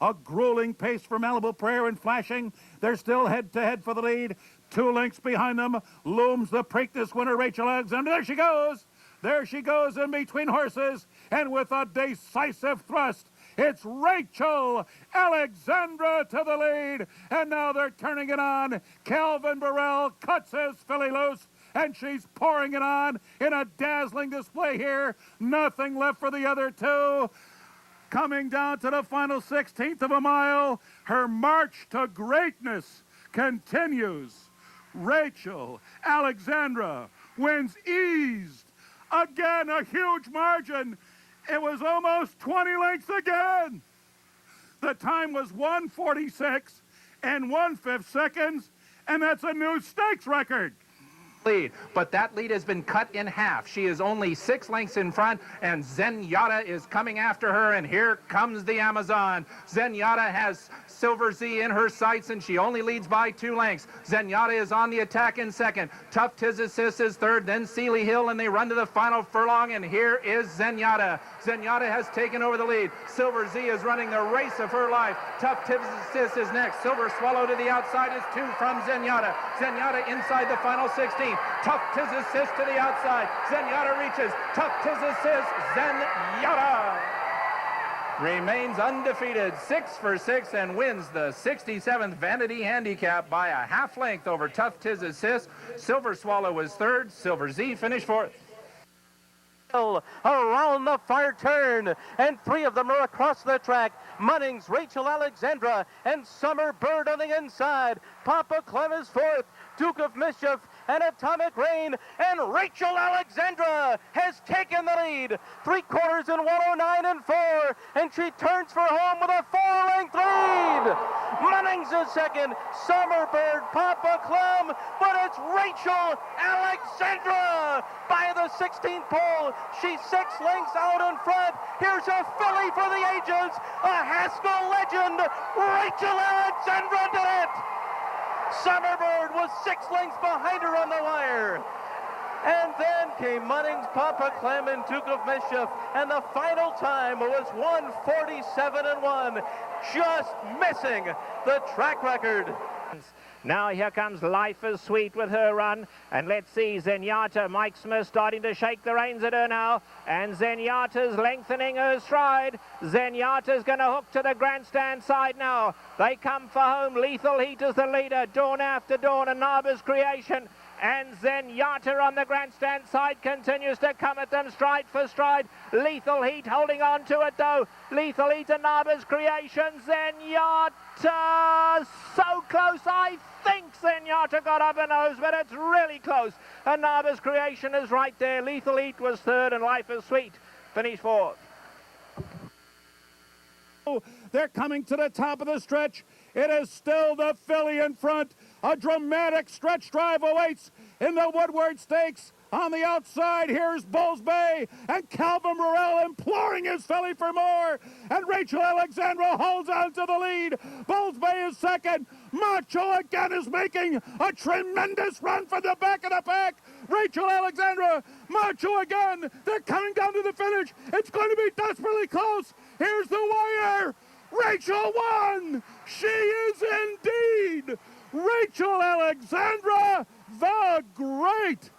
A grueling pace for Malibu Prayer and Flashing. They're still head-to-head for the lead. 2 lengths behind them looms the Preakness winner, Rachel Alexander. There she goes. There she goes in between horses. And with a decisive thrust, it's Rachel Alexandra to the lead. And now they're turning it on. Calvin Burrell cuts his filly loose, and she's pouring it on in a dazzling display here. Nothing left for the other two. Coming down to the final 16th of a mile, her march to greatness continues. Rachel Alexandra wins eased. Again, a huge margin. It was almost 20 lengths again. The time was 1:46 and 1/5 seconds, and that's a new stakes record. Lead, but that lead has been cut in half. She is only 6 lengths in front, and Zenyatta is coming after her, and here comes the Amazon. Zenyatta has Silver Z in her sights, and she only leads by 2 lengths. Zenyatta is on the attack in second. Tough Tiz Assist is third, then Sealy Hill, and they run to the final furlong, and here is Zenyatta. Zenyatta has taken over the lead. Silver Z is running the race of her life. Tough Tiz Assist is next. Silver Swallow to the outside is 2 from Zenyatta. Zenyatta inside the final 16. Tough Tiz Assist to the outside. Zenyatta reaches. Tough Tiz Assist. Zenyatta remains undefeated, 6 for 6, and wins the 67th Vanity Handicap by a half length over Tough Tiz Assist. Silver Swallow was third. Silver Z finished fourth. Around the far turn, and 3 of them are across the track. Munnings, Rachel Alexandra, and Summer Bird on the inside. Papa Clem is fourth. Duke of Mischief and Atomic Rain, and Rachel Alexandra has taken the lead. 3/4 in 109 and 4, and she turns for home with a 4-length lead. Munnings is second, Summerbird, Papa Clem, but it's Rachel Alexandra by the 16th pole. She's 6 lengths out in front. Here's a filly for the ages, a Haskell legend. Rachel Alexandra did it. Summerbird was 6 lengths behind her on the wire. And then came Munnings, Papa Clem, and Duke of Mischief. And the final time was 1:47 and 1. Just missing the track record. Now here comes Life is Sweet with her run. And let's see, Zenyatta, Mike Smith starting to shake the reins at her now. And Zenyatta's lengthening her stride. Zenyatta's going to hook to the grandstand side now. They come for home. Lethal Heat is the leader. Dawn After Dawn, and Narber's Creation. And Zenyatta on the grandstand side continues to come at them stride for stride. Lethal Heat holding on to it though. Lethal Heat and Narber's Creation. Zenyatta so close. I think Zenyatta got up her nose, but it's really close. And Narber's Creation is right there. Lethal Heat was third, and Life is Sweet finished fourth. They're coming to the top of the stretch. It is still the filly in front. A dramatic stretch drive awaits in the Woodward Stakes. On the outside, here's Bulls Bay and Calvin Burrell imploring his filly for more. And Rachel Alexandra holds on to the lead. Bulls Bay is second. Macho again is making a tremendous run for the back of the pack. Rachel Alexandra, Macho again. They're coming down to the finish. It's going to be desperately close. Here's the wire. Rachel won. She is indeed Rachel Alexandra the Great.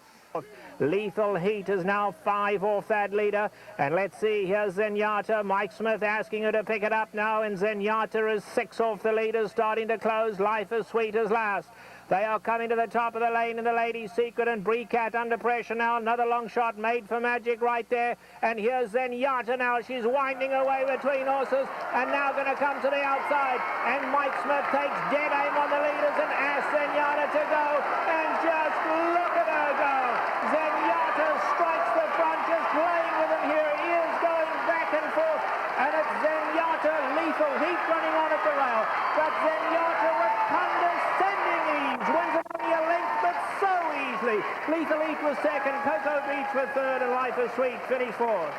Lethal Heat is now 5 off that leader. And let's see, here's Zenyatta. Mike Smith asking her to pick it up now. And Zenyatta is 6 off the leader, starting to close. Life is Sweet is last. They are coming to the top of the lane in the Lady's Secret, and Brecat under pressure now. Another long shot made for Magic right there. And here's Zenyatta now. She's winding away between horses and now going to come to the outside. And Mike Smith takes dead aim on the leaders and asks Zenyatta to go. And just look at her go. Zenyatta strikes the front, just playing with him here. He is going back and forth. And it's Zenyatta, Lethal Heat running on at the rail. But Zenyatta with condescending ease wins it only a length, but so easy. hugely. Lethal Eat was second, Cocoa Beach was third, and Life is Sweet finished fourth.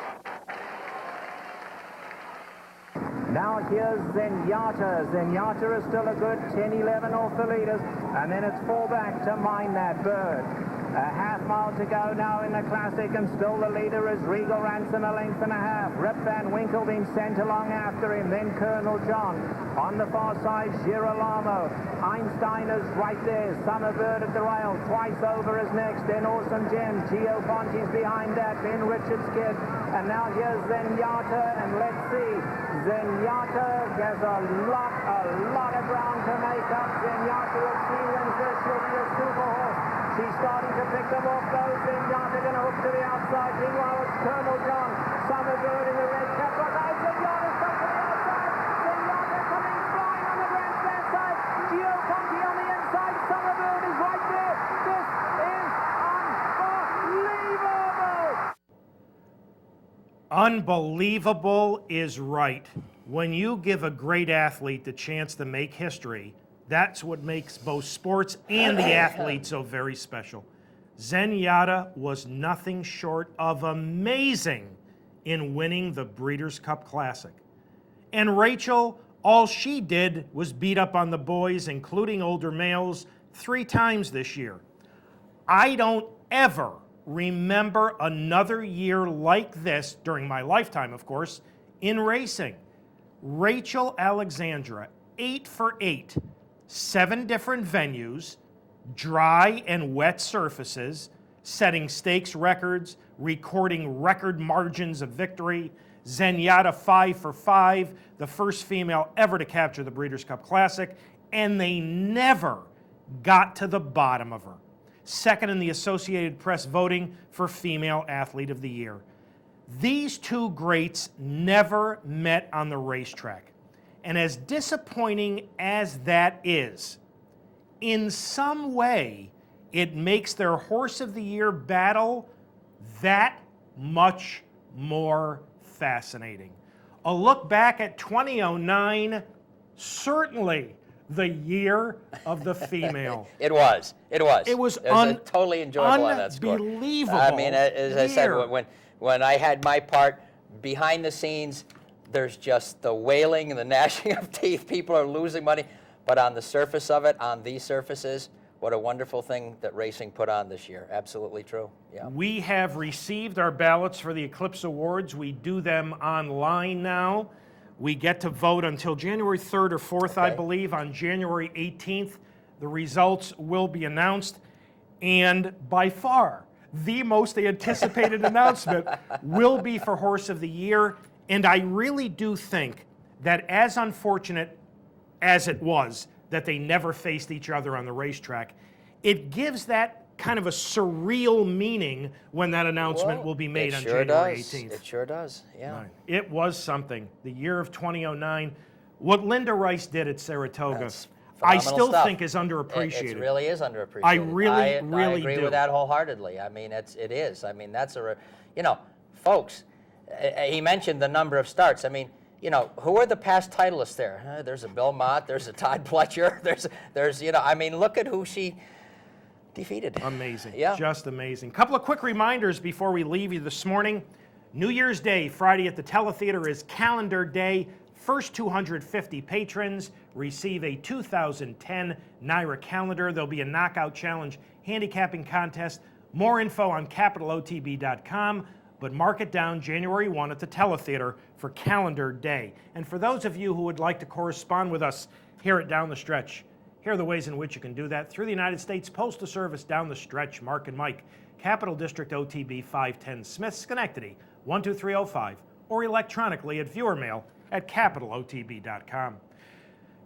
Now here's Zenyatta. Zenyatta is still a good 10-11 off the leaders, and then it's fall back to Mind That Bird. A half mile to go now in the Classic, and still the leader is Regal Ransom, a length and a half. Rip Van Winkle being sent along after him, then Colonel John. On the far side, Girolamo. Einstein is right there. Summer Bird at the rail, twice over is next. Then Awesome Gem. Gio Ponti's behind that. Then Richard's Kid. And now here's Zenyatta, and let's see. Zenyatta has a lot of ground to make up. Zenyatta, if she wins this, she'll be a super horse. She's starting to pick them off, though. Zenyatta going to hook to the outside. Meanwhile, it's Colonel John. Summer Bird in the red cap. Zenyatta's stuck to the outside. Zenyatta coming flying on the grandstand side. Gio Ponti on the inside. Summer Bird is right there. This is unbelievable. Unbelievable is right. When you give a great athlete the chance to make history, that's what makes both sports and the athlete so very special. Zenyatta was nothing short of amazing in winning the Breeders' Cup Classic. And Rachel, all she did was beat up on the boys, including older males, 3 times this year. I don't ever remember another year like this, during my lifetime, of course, in racing. Rachel Alexandra, 8 for 8, 7 different venues, dry and wet surfaces, setting stakes records, recording record margins of victory. Zenyatta 5 for 5, the first female ever to capture the Breeders' Cup Classic, and they never got to the bottom of her. Second in the Associated Press voting for Female Athlete of the Year. These two greats never met on the racetrack. And as disappointing as that is, in some way, it makes their Horse of the Year battle that much more fascinating. A look back at 2009, certainly the year of the female. It was. It was totally enjoyable on that score. Unbelievable. I mean, as I said, when I had my part behind the scenes, there's just the wailing and the gnashing of teeth. People are losing money. But on the surface of it, on these surfaces, what a wonderful thing that racing put on this year. Absolutely true. Yeah. We have received our ballots for the Eclipse Awards. We do them online now. We get to vote until January 3rd or 4th, I believe. On January 18th, the results will be announced. And by far, the most anticipated announcement will be for Horse of the Year. And I really do think that, as unfortunate as it was that they never faced each other on the racetrack, it gives that kind of a surreal meaning when that announcement will be made on January 18th. It sure does, yeah. Right. It was something. The year of 2009. What Linda Rice did at Saratoga, I still think is underappreciated. It really is underappreciated. I really agree do. with that wholeheartedly. I mean, it is. I mean, that's folks, he mentioned the number of starts. I mean, who are the past titleists there? There's a Bill Mott, there's a Todd Pletcher, there's I mean, look at who she defeated. Amazing. Yeah. Just amazing. Couple of quick reminders before we leave you this morning. New Year's Day, Friday at the Teletheater, is calendar day. First 250 patrons receive a 2010 Naira calendar. There'll be a knockout challenge handicapping contest. More info on capitalotb.com. But mark it down January 1 at the Teletheater for calendar day. And for those of you who would like to correspond with us here at Down the Stretch, here are the ways in which you can do that. Through the United States Postal Service, Down the Stretch, Mark and Mike, Capital District OTB 510 Smith, Schenectady 12305, or electronically at viewermail@capitalotb.com.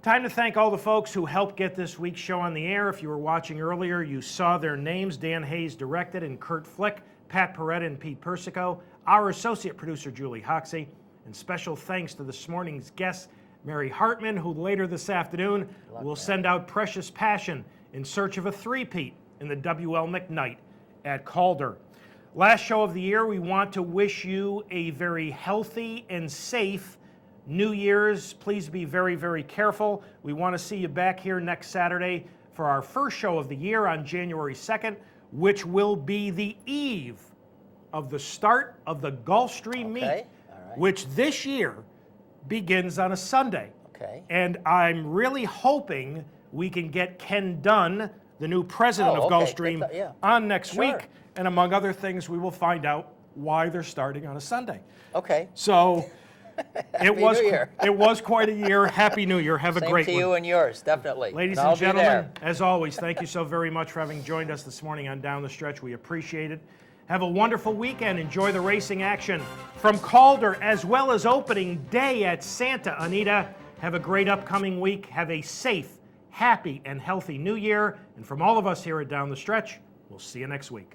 Time to thank all the folks who helped get this week's show on the air. If you were watching earlier, you saw their names. Dan Hayes directed, and Kurt Flick, Pat Peretta, and Pete Persico, our associate producer, Julie Hoxie, and special thanks to this morning's guest, Mary Hartman, who later this afternoon will send out Precious Passion in search of a three-peat in the W.L. McKnight at Calder. Last show of the year, we want to wish you a very healthy and safe New Year's. Please be very, very careful. We want to see you back here next Saturday for our first show of the year on January 2nd. which will be the eve of the start of the Gulfstream meet, All right. which this year begins on a Sunday. Okay. And I'm really hoping we can get Ken Dunn, the new president of Gulfstream, Yeah. on next Sure. week. And among other things, we will find out why they're starting on a Sunday. Okay. So it was New Year. it was quite a year. Happy New Year. Have a Same great to one. you and yours, definitely. Ladies I'll and be gentlemen, there. as always, thank you so very much for having joined us this morning on Down the Stretch. We appreciate it. Have a wonderful weekend. Enjoy the racing action from Calder as well as opening day at Santa Anita. Have a great upcoming week. Have a safe, happy, and healthy New Year. And from all of us here at Down the Stretch, we'll see you next week.